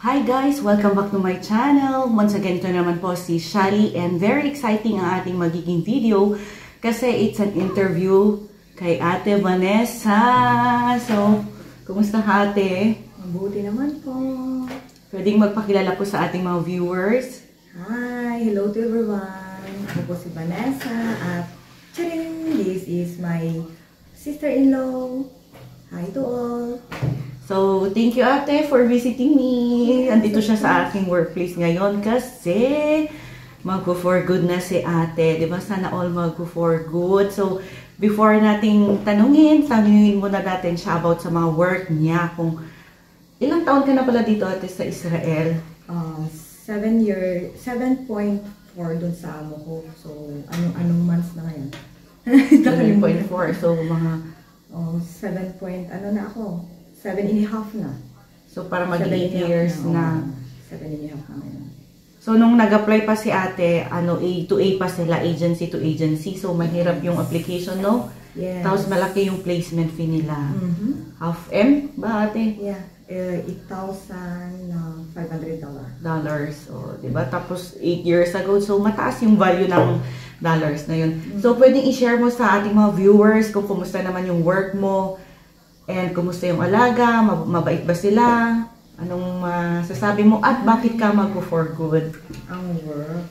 Hi guys! Welcome back to my channel. Once again, ito naman po si Shali and very exciting ang ating magiging video kasi it's an interview kay Ate Vanessa. So, kumusta ate? Mabuti naman po. Pwedeng magpakilala po sa ating mga viewers. Hi! Hello to everyone. Ako po si Vanessa at charing! This is my sister-in-law. Hi to all. So, thank you ate for visiting me. Andito siya sa aking workplace ngayon kasi mag-for good na si ate. Diba? Sana all mag-for good. So, before nating tanungin muna natin siya about sa mga work niya. Kung ilang taon ka na pala dito ate sa Israel? 7.4 dun sa amo ko. So, anong months na ngayon? 7.4. So, mga 7 point, na ako? 7.5 na. So, para mag 8 years na. 7.5 na ngayon. So, nung nag-apply pa si ate, A to A pa sila, agency to agency. So, mahirap yung application, no? Yes. Tapos, malaki yung placement fee nila. Half M ba ate? Yeah. $8,500. O, diba? Tapos, 8 years ago. So, mataas yung value ng dollars na yun. So, pwedeng i-share mo sa ating mga viewers kung kumusta naman yung work mo. And kumusta yung alaga? Mabait ba sila? Anong masasabi mo? At bakit ka mag-for good? Ang work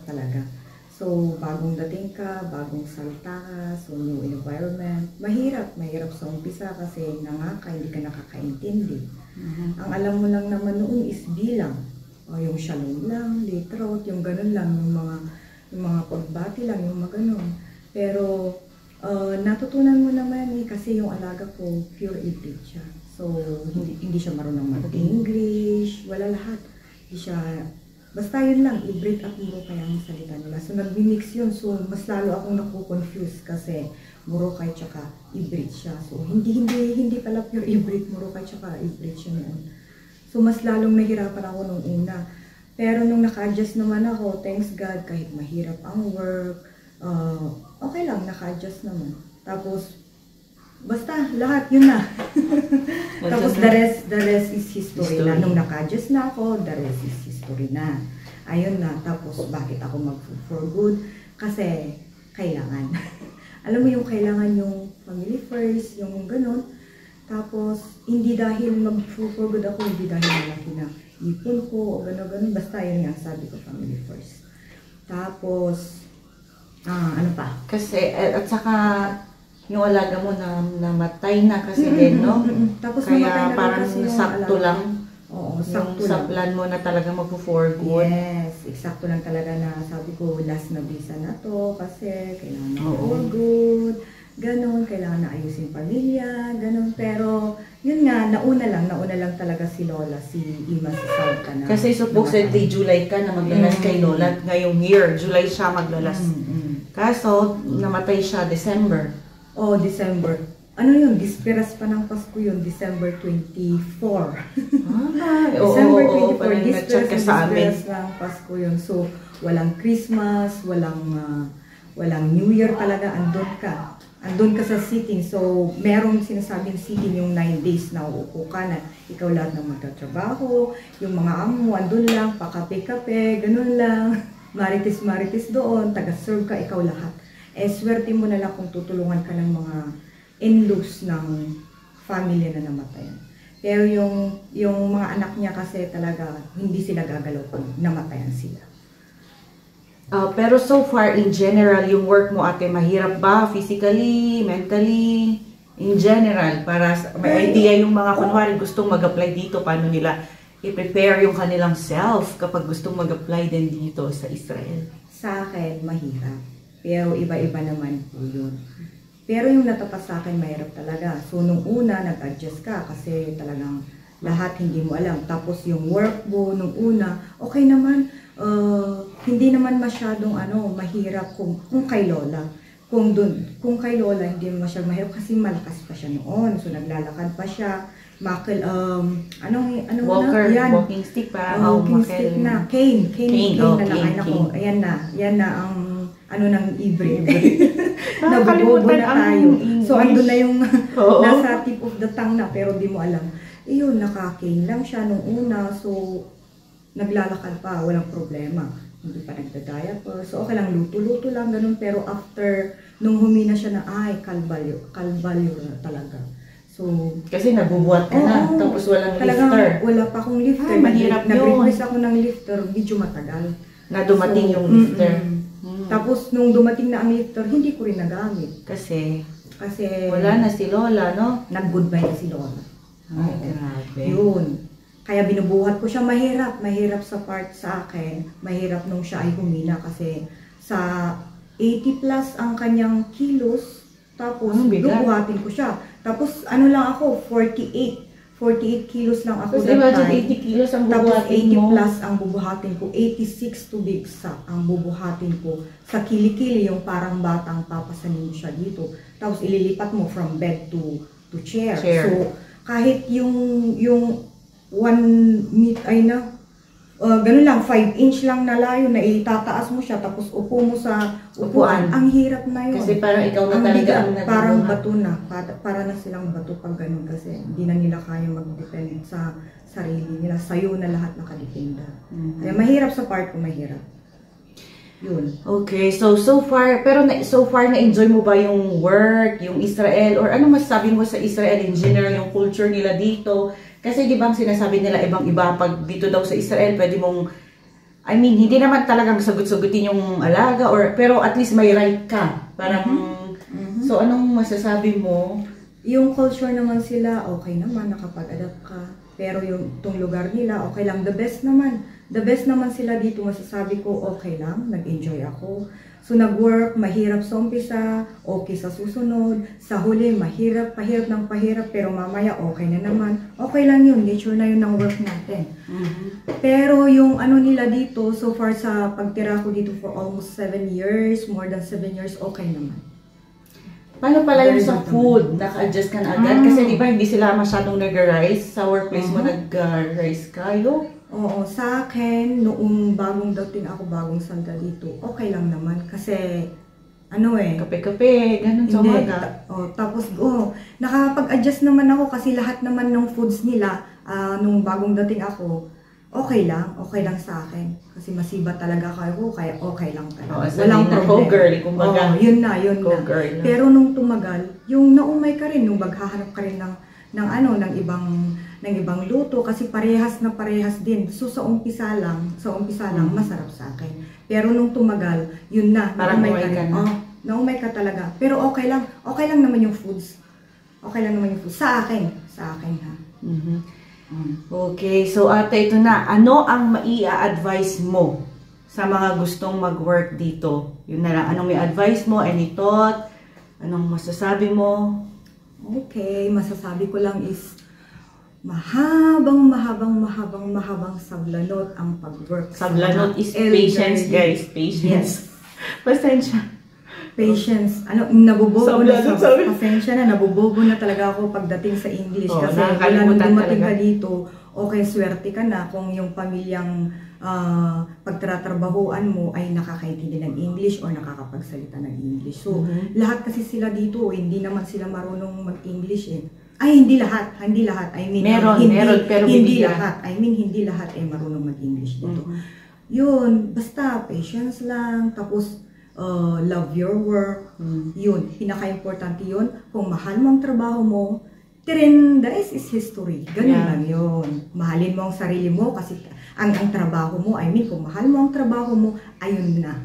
talaga. So, bagong dating ka, bagong salta ka, so new environment. Mahirap sa umpisa kasi hindi ka nakakaintindi. Ang alam mo lang naman noon is bilang. O, yung shalom lang, litrout, yung ganun lang, yung mga pagbati lang, yung mga ganun. Pero, natutunan mo naman kasi yung alaga ko, pure Hebrew siya. So, hindi siya marunong mag-English, wala lahat. Hindi siya, basta yun lang, Hebrew at Murokay ang salita nila. So, nag-mix yun. So, mas lalo akong naku-confuse kasi Murokay tsaka Hebrew siya. So, hindi pala pure Hebrew, Murokay tsaka Hebrew siya noon. So, mas lalong nahirapan ako nung una. Pero nung naka-adjust naman ako, thanks God, kahit mahirap ang work, okay lang, naka-adjust naman. Tapos, basta, lahat, yun na. Tapos, the rest is history na. Nung naka-adjust na ako, the rest is history na. Ayun na. Tapos, bakit ako mag-for good? Kasi, kailangan. Alam mo yung kailangan yung family first, yung ganun. Tapos, hindi dahil mag-for good ako, hindi dahil malaki na ipon ko, o gano'n. Basta, yun nga, sabi ko, family first. Tapos, ano pa? Kasi, at saka, yung alaga mo na namatay na kasi din, no? Tapos kaya parang sakto lang. Oo, sakto lang. Sa plan mo na talaga mag-for good. Yes, eksakto lang talaga na sabi ko, last na visa na to kasi kailangan na for good. Ganon, kailangan na ayusin pamilya, ganon. Pero, yun nga, nauna lang talaga si Lola, si Ima sa South ka na. Kasi supposedly July ka na maglalas kay Lola. Ngayong year, July siya maglalas. Kaso, namatay siya December. December. Ano yun? Disperas pa ng Pasko yun. December 24. December 24. Disperas ng Pasko yun. So, walang Christmas, walang New Year talaga. Andun ka sa sitting. So, merong sinasabing sitting yung 9 days na uupo ka na ikaw lahat ng magtatrabaho. Yung mga amo, andun lang, pakape-kape, ganun lang. Marites doon, taga-serve ka, ikaw lahat. Swerte mo na lang kung tutulungan ka ng mga in-laws ng family na namatayan. Pero yung mga anak niya kasi talaga, hindi sila gagalaw pag namatayan sila. Pero so far, in general, yung work mo ate, mahirap ba? Physically, mentally, in general, para may idea yung mga kunwari gustong mag-apply dito, paano nila i-prepare yung kanilang self kapag gustong mag-apply din dito sa Israel? Sa akin, mahirap. Pero iba-iba naman po yun. Pero yung natapas sa akin, mahirap talaga. So, nung una, nag-adjust ka kasi talagang lahat hindi mo alam. Tapos yung work mo, nung una, okay naman. Hindi naman masyadong mahirap kung kay Lola. Kung kay Lola, hindi masyadong mahirap kasi malakas pa siya noon. So, naglalakad pa siya. Walking stick pa. Walking stick na. Cane na lang. Ayan na ang ng Ibre. Nabubobo na tayo. So, So, andun na yung Oo. nasa tip of the tongue na, pero di mo alam. Iyon, nakakain lang siya nung una. So, naglalakad pa, walang problema. Hindi pa nagda-diaper. So, okay lang, luto-luto lang, ganun. Pero after, nung humina siya na, ay, kalbalyo na talaga. So, Kasi nabubuhat ka na, tapos walang lifter. Wala pa akong lifter. Mahirap yun. Nag-request ako ng lifter, medyo matagal. Na dumating yung lifter. Tapos, nung dumating na ang lifter, hindi ko rin nagamit. Kasi Kasi, wala na si Lola, no? nag-goodbye na si Lola. Ay, grabe. Yun. Kaya binubuhat ko siya, mahirap sa part sa akin, mahirap nung siya ay humina kasi sa 80 plus ang kanyang kilos, tapos bubuhatin ko siya. Tapos ano lang ako, 48 kilos lang ako Tapos that imagine time. 80 kilos ang Tapos bubuhatin 80 mo. plus ang bubuhatin ko, 86 to be exact ang bubuhatin ko. Sa kilikili yung parang batang papasanin mo siya dito. Tapos ililipat mo from bed to chair. So kahit yung 1 meter ay na, ganun lang, 5 inch lang na layo na itataas mo siya, tapos upo mo sa upuan. Ang hirap na yun. Kasi parang ikaw na talaga ang nagbubuhat. Parang bato na, para na silang bato pag ganun kasi hindi na nila kaya mag-depend sa sarili nila. Sa'yo na lahat nakadependa. Kaya mahirap sa part ko, mahirap. Yun. Okay, so far, pero so far na-enjoy mo ba yung work, yung Israel, or ano masasabi mo sa Israel in general, yung culture nila dito? Kasi di ba ang sinasabi nila ibang-iba pag dito daw sa Israel, pwede mong, I mean, hindi naman talagang sagot-sagutin yung alaga, pero at least may right ka. Parang, so anong masasabi mo? Yung culture naman sila, okay naman, nakapag-adapt ka. Pero yung itong lugar nila, okay lang, the best naman. The best naman sila dito, masasabi ko, okay lang, nag-enjoy ako. So nag-work, mahirap sa umpisa, okay sa susunod. Sa huli, mahirap ng pahirap, pero mamaya okay na naman. Okay lang yun, nature na yun ng work natin. Pero yung ano nila dito, so far sa pagtira ko dito for almost 7 years, more than 7 years, okay naman. Paano pala yung sa food? Naka-adjust ka na agad? Kasi di ba hindi sila masyadong nag-rice? Sa workplace mo nag-rice kayo? Oo, sa akin, noong bagong dating ako, bagong santa dito, okay lang naman. Kasi, ano kape-kape, ganun sa umaga. Tapos, nakapag-adjust naman ako kasi lahat naman ng foods nila, nung bagong dating ako, okay lang sa akin. Kasi masiba talaga kayo, kaya okay lang talaga. Walang problem. Co-girl, kumbaga. Yun na. Pero nung tumagal, yung naumay ka rin, nung maghahanap ka rin ng ibang luto, kasi parehas din. So sa umpisa lang, masarap sa akin. Pero nung tumagal, yun na, naumay ka na. Naumay ka talaga. Pero okay lang naman yung foods. Okay lang naman yung foods. Sa akin ha. Okay, so ate, ito na. Ano ang maia-advise mo sa mga gustong mag-work dito? Yun na lang. Anong may advice mo? Any thought? Anong masasabi mo? Okay, masasabi ko lang is mahabang sablanot ang pag-work. Sablanot is patience, guys. Patience. Yes. Pasensya. Patience. Nabubobo na. Pasensya na, nabubobo na talaga ako pagdating sa English. Kasi wala nang dumating ka dito, okay, swerte ka na kung yung pamilyang pagtratrabahuan mo ay nakakaintindi ng English or nakakapagsalita ng English. So, lahat kasi sila dito, hindi naman sila marunong mag-English Ay, hindi lahat. I mean, meron, pero hindi lahat. I mean, hindi lahat ay marunong mag-English dito. Yun, basta patience lang, tapos love your work. Yun, pinaka-importante yun. Kung mahal mo ang trabaho mo, the rest is history. Ganun lang yun. Mahalin mo ang sarili mo kasi ang trabaho mo, I mean, kung mahal mo ang trabaho mo, ayun na.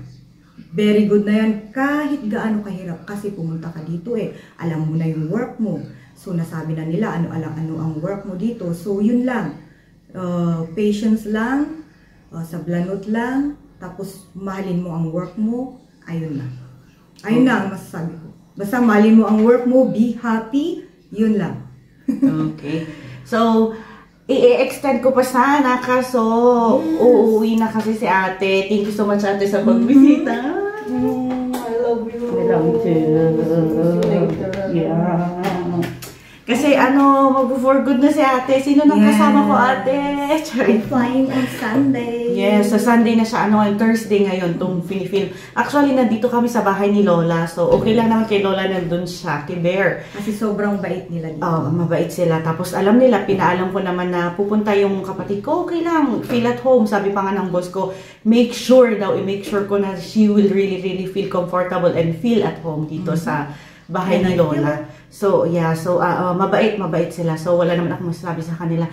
Very good na yan, kahit gaano kahirap kasi pumunta ka dito alam mo na yung work mo. So nasabi na nila ano ang work mo dito. So yun lang. Patience lang, sablanot lang, tapos mahalin mo ang work mo, ayun na. Ayun na ang masasabi ko. Basta mahalin mo ang work mo, be happy, yun lang. Okay. So, i-extend ko pa sana kaso uuwi na kasi si ate. Thank you so much ate sa pagbisita. I love you. I love you too. Yeah. Kasi Kasi mag-for good na si ate. Sino nang kasama ko, ate? I'm flying on Sunday. Yes, sa Sunday na siya. Thursday ngayon, itong film. Actually, nandito kami sa bahay ni Lola. So, okay lang naman kay Lola nandun siya, kay Bear. Kasi sobrang bait nila dito. Mabait sila. Tapos, alam nila, pinaalam ko naman na pupunta yung kapatid ko. Okay lang, feel at home. Sabi pa nga ng boss ko, make sure ko na she will really, really feel comfortable and feel at home dito sa bahay ni Lola. So, yeah. So, mabait sila. So, wala naman ako masasabi sa kanila.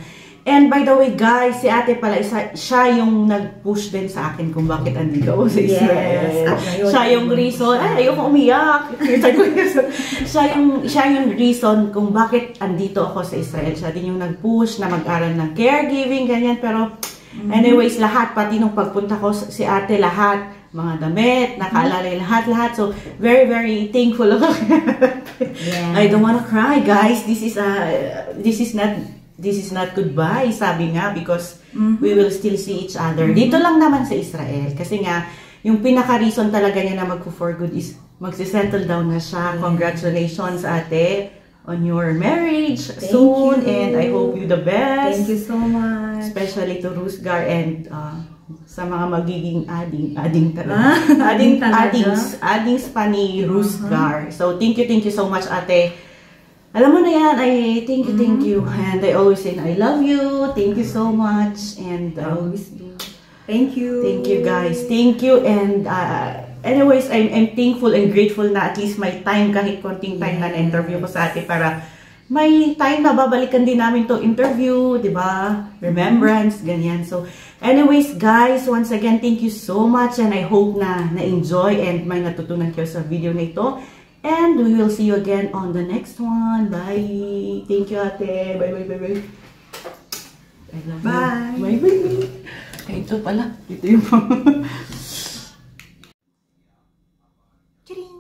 And by the way, guys, si ate pala, siya yung nag-push din sa akin kung bakit andito ako sa Israel. Yes. Siya yung reason. Ay, ayoko umiyak. siya yung reason kung bakit andito ako sa Israel. Siya din yung nag-push na mag-aral ng caregiving, ganyan. Pero, anyways, lahat, pati nung pagpunta ko si ate, lahat, mga damit, nakaalala lahat. So, very, very thankful ako. I don't wanna cry, guys. This is not goodbye, sabi nga, because we will still see each other. Dito lang naman sa Israel. Kasi nga, yung pinaka-reason talaga niya na mag-for good is magsisettle down na siya. Congratulations, ate, on your marriage soon. And I hope you the best. Thank you so much. Especially to Rusgar and sa mga magiging adings pa ni Rusgar. So, thank you so much, ate. Alam mo na yan, I thank you. And I always say, I love you. Thank you so much. And I always do. Thank you. Thank you, guys. Thank you. And anyways, I'm thankful and grateful na at least may time, kahit konting time na na-interview ko sa ate para may time na babalikan din namin to interview, di ba? Remembrance, ganyan. So, anyways, guys, once again, thank you so much. And I hope na na-enjoy and may natutunan kayo sa video na ito. And we will see you again on the next one. Bye. Thank you, ate. Bye. I love you. Bye. Ay, ito pala. Ito yung Charing!